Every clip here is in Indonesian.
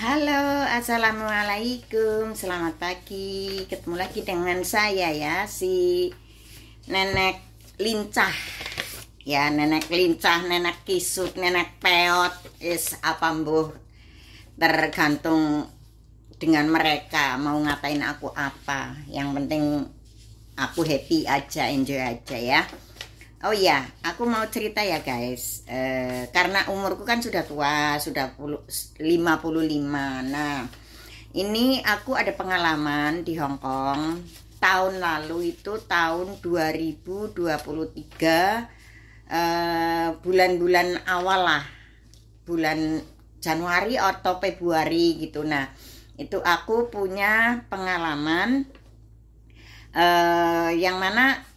Halo, assalamualaikum, selamat pagi. Ketemu lagi dengan saya ya, si nenek lincah. Ya, nenek lincah, nenek kisut, nenek peot, apa mbuh. Tergantung dengan mereka mau ngatain aku apa. Yang penting aku happy aja, enjoy aja ya. Oh iya, aku mau cerita ya guys. Karena umurku kan sudah tua, sudah 55. Nah, ini aku ada pengalaman di Hong Kong. Tahun lalu itu tahun 2023, bulan-bulan awal lah. Bulan Januari atau Februari gitu. Nah, itu aku punya pengalaman yang mana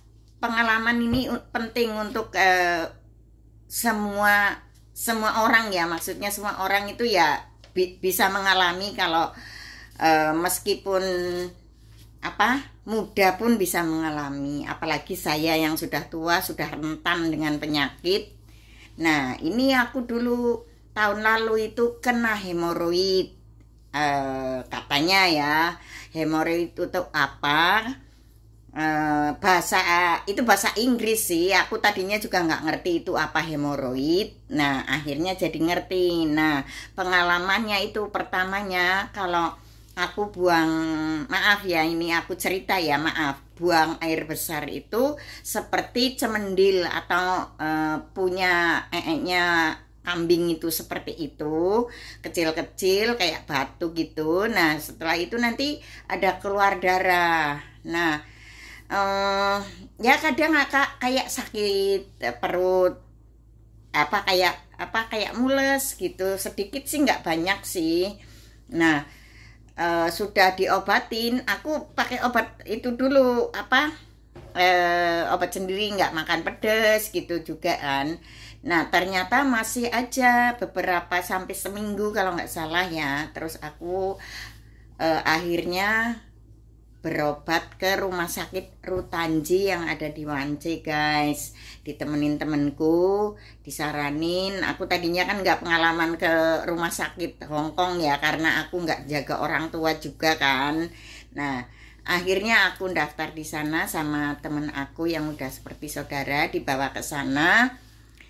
pengalaman ini penting untuk semua orang ya, maksudnya semua orang itu ya bisa mengalami kalau meskipun muda pun bisa mengalami, apalagi saya yang sudah tua, sudah rentan dengan penyakit. Nah, ini aku dulu tahun lalu itu kena hemoroid, katanya ya hemoroid itu apa? Bahasa Inggris sih. Aku tadinya juga nggak ngerti itu apa hemoroid. Nah, akhirnya jadi ngerti. Nah, pengalamannya itu pertamanya kalau aku maaf ya, ini aku cerita ya, maaf, buang air besar itu seperti cemendil atau punya kambing itu seperti itu, kecil-kecil kayak batu gitu. Nah, setelah itu nanti ada keluar darah. Nah, ya kadang kayak sakit perut, kayak mules gitu, sedikit sih, nggak banyak sih. Nah, sudah diobatin, aku pakai obat itu dulu, obat sendiri, nggak makan pedas gitu juga kan. Nah, ternyata masih aja beberapa sampai seminggu kalau nggak salah ya. Terus aku akhirnya berobat ke rumah sakit Rutanji yang ada di Wance guys, ditemenin temenku, disaranin. Aku tadinya kan nggak pengalaman ke rumah sakit Hong Kong ya, karena aku nggak jaga orang tua juga kan. Nah, akhirnya aku daftar di sana sama temen aku yang udah seperti saudara, dibawa ke sana.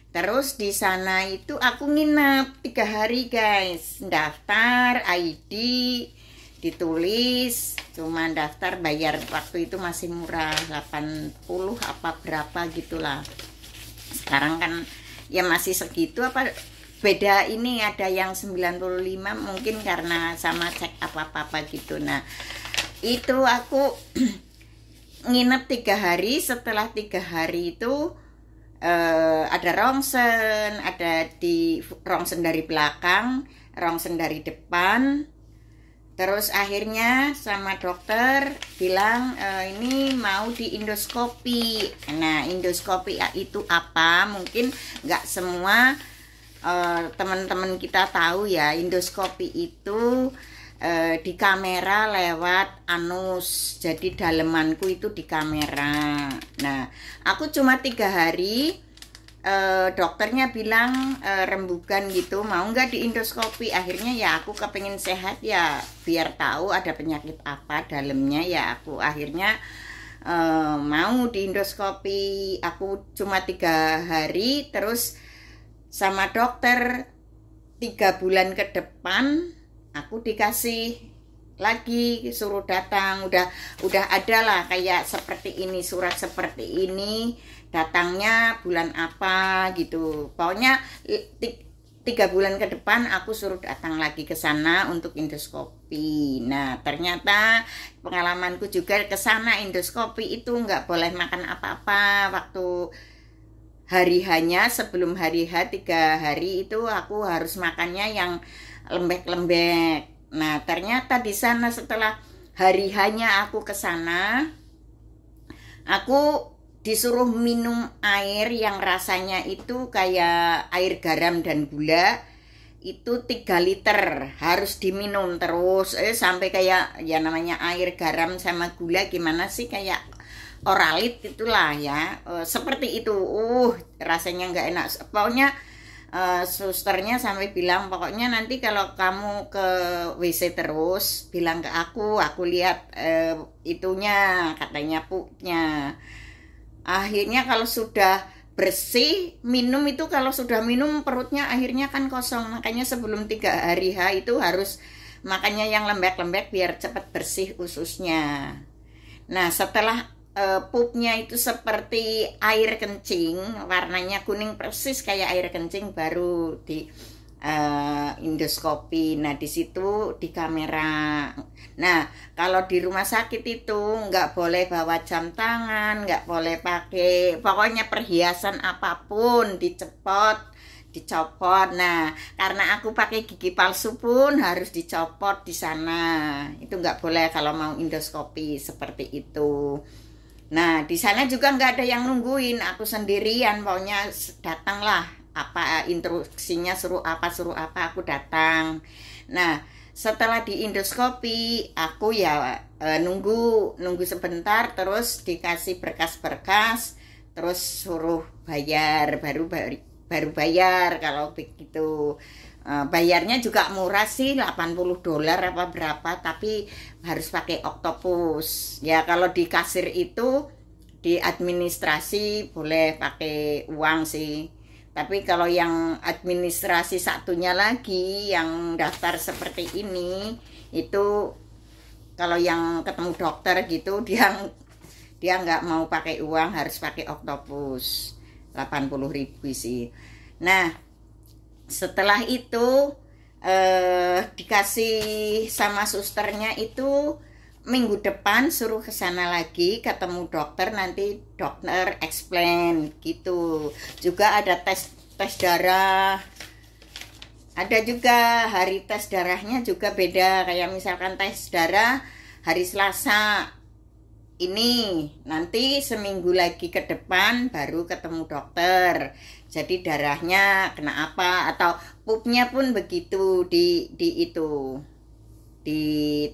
Terus di sana itu aku nginep 3 hari guys, daftar ID, ditulis, cuma daftar, bayar waktu itu masih murah, 80 apa berapa gitulah. Sekarang kan ya masih segitu, beda ini ada yang 95 mungkin karena sama cek apa-apa gitu. Nah, itu aku nginep 3 hari. Setelah 3 hari itu ada rongsen, ada di rongsen dari belakang, rongsen dari depan. Terus akhirnya sama dokter bilang ini mau di endoskopi. Nah, endoskopi itu apa? Mungkin nggak semua teman-teman kita tahu ya. Endoskopi itu di kamera lewat anus. Jadi dalemanku itu di kamera. Nah, aku cuma 3 hari. Dokternya bilang rembugan gitu, mau nggak di endoskopi. Akhirnya ya aku kepengen sehat ya, biar tahu ada penyakit apa dalamnya ya, aku akhirnya mau di endoskopi. Aku cuma 3 hari. Terus sama dokter 3 bulan ke depan aku dikasih lagi, suruh datang. Udah ada lah kayak seperti ini, surat seperti ini, datangnya bulan apa gitu. Pokoknya 3 bulan ke depan aku suruh datang lagi ke sana untuk endoskopi. Nah, ternyata pengalamanku juga ke sana endoskopi itu nggak boleh makan apa-apa waktu hari hanya sebelum hari H 3 hari itu aku harus makannya yang lembek-lembek. Nah, ternyata di sana setelah hari hanya aku ke sana, aku disuruh minum air yang rasanya itu kayak air garam dan gula. Itu 3 liter harus diminum terus sampai kayak ya namanya air garam sama gula gimana sih, kayak oralit itulah ya, seperti itu. Rasanya nggak enak. Pokoknya susternya sampai bilang pokoknya nanti kalau kamu ke WC terus bilang ke aku lihat itunya, katanya pupnya. Akhirnya kalau sudah bersih minum itu, kalau sudah minum perutnya akhirnya kan kosong. Makanya sebelum 3 hari itu harus makannya yang lembek-lembek biar cepat bersih ususnya. Nah setelah pupnya itu seperti air kencing, warnanya kuning persis kayak air kencing, baru di endoskopi. Nah di situ di kamera. Nah kalau di rumah sakit itu nggak boleh bawa jam tangan, nggak boleh pakai pokoknya perhiasan apapun, dicopot. Nah karena aku pakai gigi palsu pun harus dicopot di sana. Itu nggak boleh kalau mau endoskopi seperti itu. Nah di sana juga nggak ada yang nungguin, aku sendirian, pokoknya datanglah, apa instruksinya suruh apa aku datang. Nah setelah di endoskopi aku ya nunggu sebentar, terus dikasih berkas-berkas, terus suruh bayar, baru bayar. Kalau begitu bayarnya juga murah sih, $80 apa berapa, tapi harus pakai Octopus. Ya kalau di kasir itu, di administrasi boleh pakai uang sih. Tapi kalau yang administrasi satunya lagi, yang daftar seperti ini, itu kalau yang ketemu dokter gitu, dia nggak mau pakai uang, harus pakai Octopus. 80.000 sih. Nah setelah itu dikasih sama susternya itu minggu depan suruh ke sana lagi ketemu dokter, nanti dokter explain gitu. Juga ada tes darah, ada juga hari tes darahnya juga beda. Kayak misalkan tes darah hari Selasa ini, nanti seminggu lagi ke depan baru ketemu dokter. Jadi darahnya kena apa, atau pupnya pun begitu di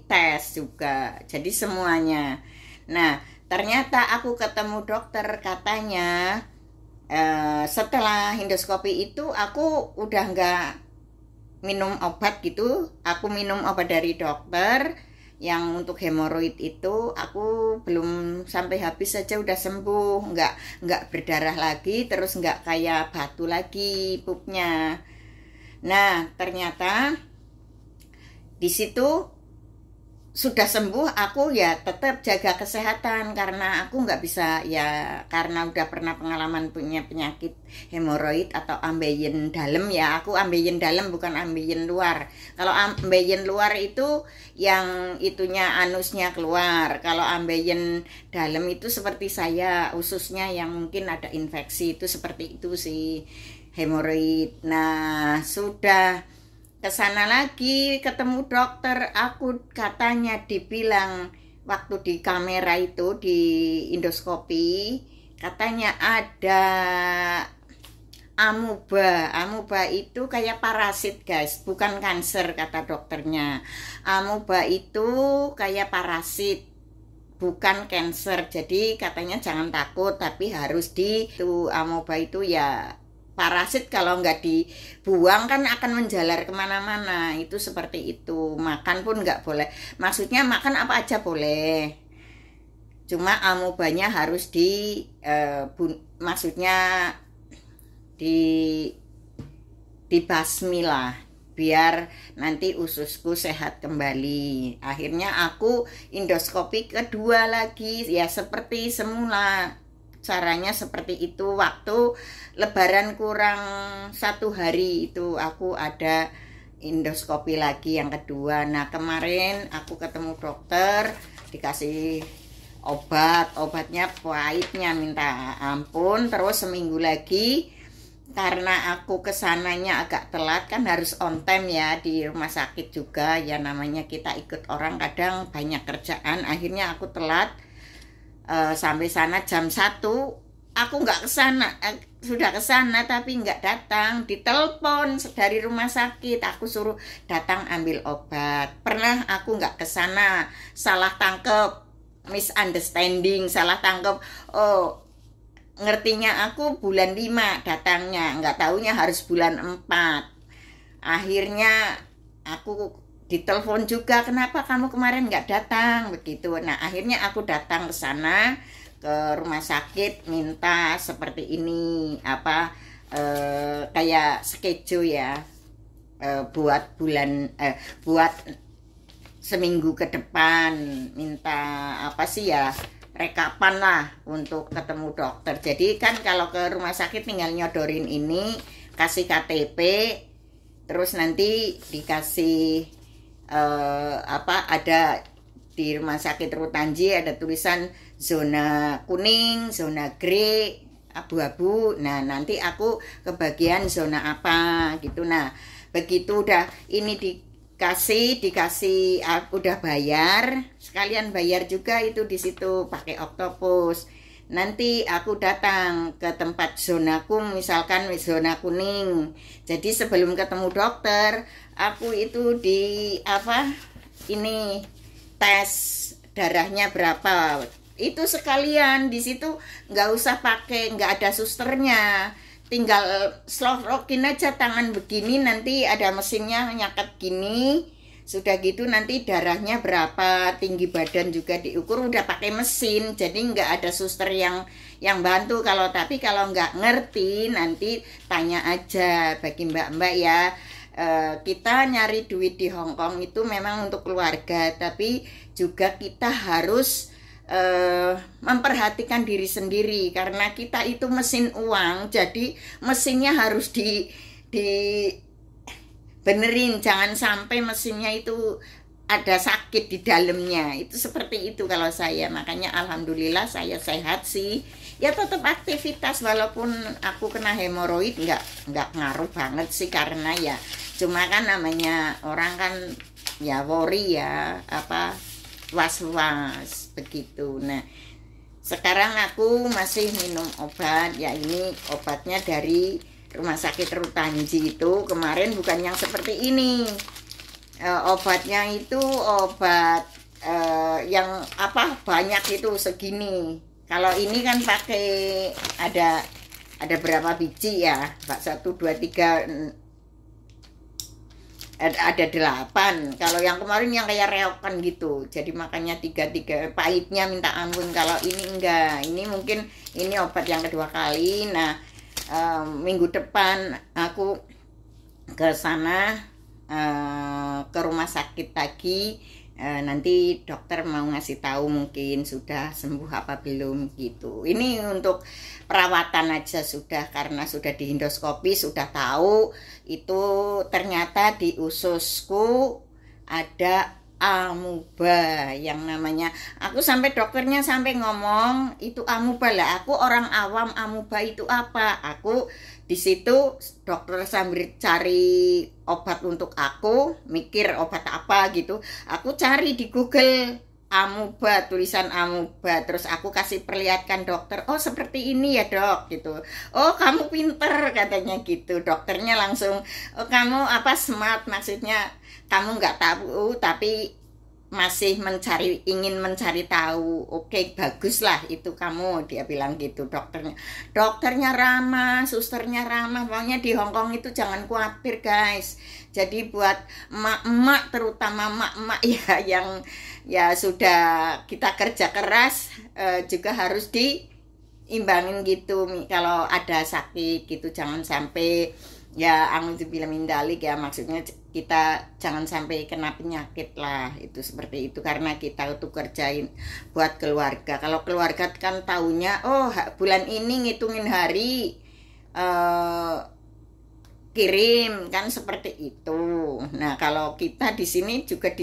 tes juga. Jadi semuanya. Nah ternyata aku ketemu dokter, katanya setelah endoskopi itu aku udah nggak minum obat gitu. Aku minum obat dari dokter yang untuk hemoroid itu, aku belum sampai habis saja udah sembuh, nggak berdarah lagi, terus nggak kayak batu lagi pupnya. Nah ternyata di situ sudah sembuh, aku ya tetap jaga kesehatan karena aku nggak bisa, ya karena udah pernah pengalaman punya penyakit hemoroid atau ambeien dalam. Ya aku ambeien dalam, bukan ambeien luar. Kalau ambeien luar itu yang itunya anusnya keluar. Kalau ambeien dalam itu seperti saya, ususnya yang mungkin ada infeksi, itu seperti itu sih, hemoroid. Nah sudah kesana lagi ketemu dokter, aku katanya dibilang waktu di kamera itu di endoskopi, katanya ada amuba itu kayak parasit guys, bukan kanker kata dokternya. Amuba itu kayak parasit, bukan kanker. Jadi katanya jangan takut, tapi harus amuba itu ya parasit, kalau nggak dibuang kan akan menjalar kemana-mana. Itu seperti itu. Makan pun nggak boleh, maksudnya makan apa aja boleh, cuma amubanya harus maksudnya dibasmi lah, biar nanti ususku sehat kembali. Akhirnya aku endoskopi kedua lagi, ya seperti semula. Caranya seperti itu. Waktu Lebaran kurang 1 hari itu aku ada endoskopi lagi yang kedua. Nah kemarin aku ketemu dokter, dikasih obatnya pahitnya minta ampun. Terus seminggu lagi, karena aku kesananya agak telat, kan harus on time ya di rumah sakit juga ya, namanya kita ikut orang kadang banyak kerjaan. Akhirnya aku telat. Sampai sana jam 1, aku nggak kesana, sudah kesana tapi nggak datang. Ditelepon dari rumah sakit, aku suruh datang ambil obat. Pernah aku nggak kesana, salah tangkep, misunderstanding, salah tangkep. Oh ngertinya aku bulan 5 datangnya, nggak taunya harus bulan 4. Akhirnya aku ditelepon juga, kenapa kamu kemarin nggak datang begitu. Nah akhirnya aku datang ke sana, ke rumah sakit, minta seperti ini apa kayak schedule ya, buat buat seminggu ke depan, minta apa sih ya, rekapan lah untuk ketemu dokter. Jadi kan kalau ke rumah sakit tinggal nyodorin ini, kasih KTP, terus nanti dikasih ada di rumah sakit Rutanji ada tulisan zona kuning, zona grey, abu-abu. Nah nanti aku kebagian zona apa gitu. Nah begitu udah ini dikasih udah bayar, sekalian bayar juga itu di situ pakai Octopus. Nanti aku datang ke tempat zonaku, misalkan zona kuning. Jadi sebelum ketemu dokter, aku itu ini tes darahnya berapa. Itu sekalian di situ, nggak usah pakai, nggak ada susternya. Tinggal slorokin aja tangan begini, nanti ada mesinnya nyaket gini. Sudah gitu nanti darahnya berapa, tinggi badan juga diukur, udah pakai mesin. Jadi nggak ada suster yang bantu. Tapi kalau nggak ngerti nanti tanya aja bagi mbak-mbak ya. Kita nyari duit di Hong Kong itu memang untuk keluarga, tapi juga kita harus memperhatikan diri sendiri karena kita itu mesin uang. Jadi mesinnya harus benerin, jangan sampai mesinnya itu ada sakit di dalamnya. Itu seperti itu kalau saya. Makanya alhamdulillah saya sehat sih. Ya tetap aktivitas walaupun aku kena hemoroid nggak ngaruh banget sih, karena ya cuma kan namanya orang kan ya worry ya, was-was begitu. Nah sekarang aku masih minum obat ya, ini obatnya dari rumah sakit Rutanji itu. Kemarin bukan yang seperti ini, obatnya itu obat yang banyak itu segini. Kalau ini kan pakai ada berapa biji ya, 1, 2, 3, ada 8. Kalau yang kemarin yang kayak reokan gitu, jadi makanya 3, pahitnya minta ampun. Kalau ini enggak, ini mungkin ini obat yang kedua kali. Nah minggu depan aku ke sana, ke rumah sakit lagi. Nanti dokter mau ngasih tahu mungkin sudah sembuh apa belum gitu. Ini untuk perawatan aja sudah, karena sudah di endoskopi sudah tahu itu ternyata di ususku ada amuba yang namanya. Aku sampai dokternya sampai ngomong itu amuba lah. Aku orang awam, amuba itu apa? Aku di situ dokter sambil cari obat untuk aku, mikir obat apa gitu. Aku cari di Google amuba, tulisan amuba, terus aku kasih perlihatkan dokter. Oh seperti ini ya dok gitu. Oh kamu pinter katanya gitu. Dokternya langsung, oh kamu smart, maksudnya kamu nggak tahu tapi masih ingin mencari tahu. Oke, bagus lah itu kamu, dia bilang gitu. Dokternya ramah, susternya ramah. Pokoknya di Hong Kong itu jangan khawatir guys. Jadi buat emak-emak, terutama emak-emak ya yang ya sudah kita kerja keras, juga harus diimbangin gitu. Kalau ada sakit gitu jangan sampai ya a'udzubillahi min dzalik ya, maksudnya kita jangan sampai kena penyakit lah, itu seperti itu. Karena kita tuh kerjain buat keluarga. Kalau keluarga kan taunya oh bulan ini ngitungin hari kirim kan seperti itu. Nah kalau kita di sini juga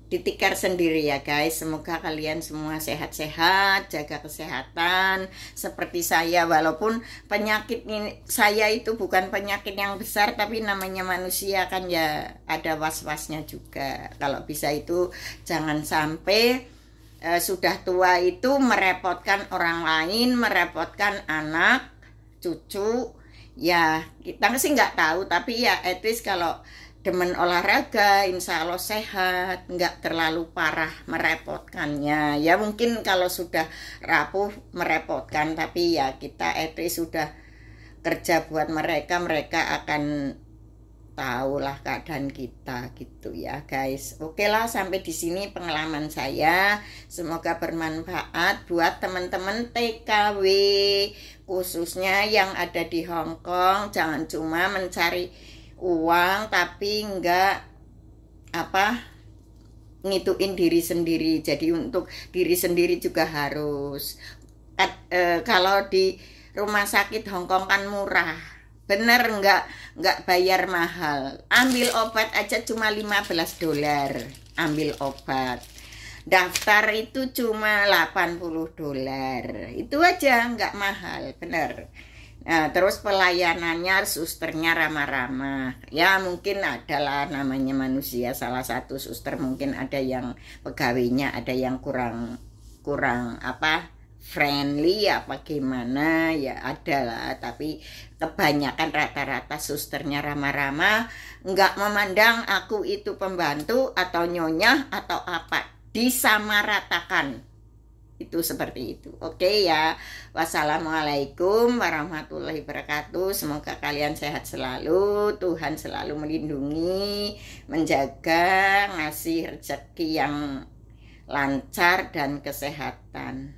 ditikar sendiri ya guys. Semoga kalian semua sehat-sehat, jaga kesehatan seperti saya. Walaupun penyakit ini saya itu bukan penyakit yang besar, tapi namanya manusia kan ya ada was-wasnya juga. Kalau bisa itu jangan sampai sudah tua itu merepotkan orang lain, merepotkan anak, cucu. Ya kita sih nggak tahu, tapi ya at least kalau demen olahraga, insya Allah sehat, nggak terlalu parah merepotkannya. Ya mungkin kalau sudah rapuh merepotkan, tapi ya kita sudah kerja buat mereka, mereka akan tahulah keadaan kita gitu ya guys. Oke lah, sampai di sini pengalaman saya. Semoga bermanfaat buat teman-teman TKW, khususnya yang ada di Hong Kong. Jangan cuma mencari uang tapi enggak ngituin diri sendiri. Jadi untuk diri sendiri juga harus kalau di rumah sakit Hong Kong kan murah, bener, enggak bayar mahal. Ambil obat aja cuma 15 dolar, ambil obat. Daftar itu cuma 80 dolar, itu aja, enggak mahal, bener. Nah, terus pelayanannya, susternya ramah-ramah. Ya mungkin adalah namanya manusia, salah satu suster mungkin ada yang pegawainya ada yang kurang friendly apa gimana, ya ada lah. Tapi kebanyakan rata-rata susternya ramah-ramah, nggak memandang aku itu pembantu atau nyonya atau apa, disamaratakan. Itu seperti itu. Oke ya. Wassalamualaikum warahmatullahi wabarakatuh. Semoga kalian sehat selalu, Tuhan selalu melindungi, menjaga, ngasih rezeki yang lancar dan kesehatan.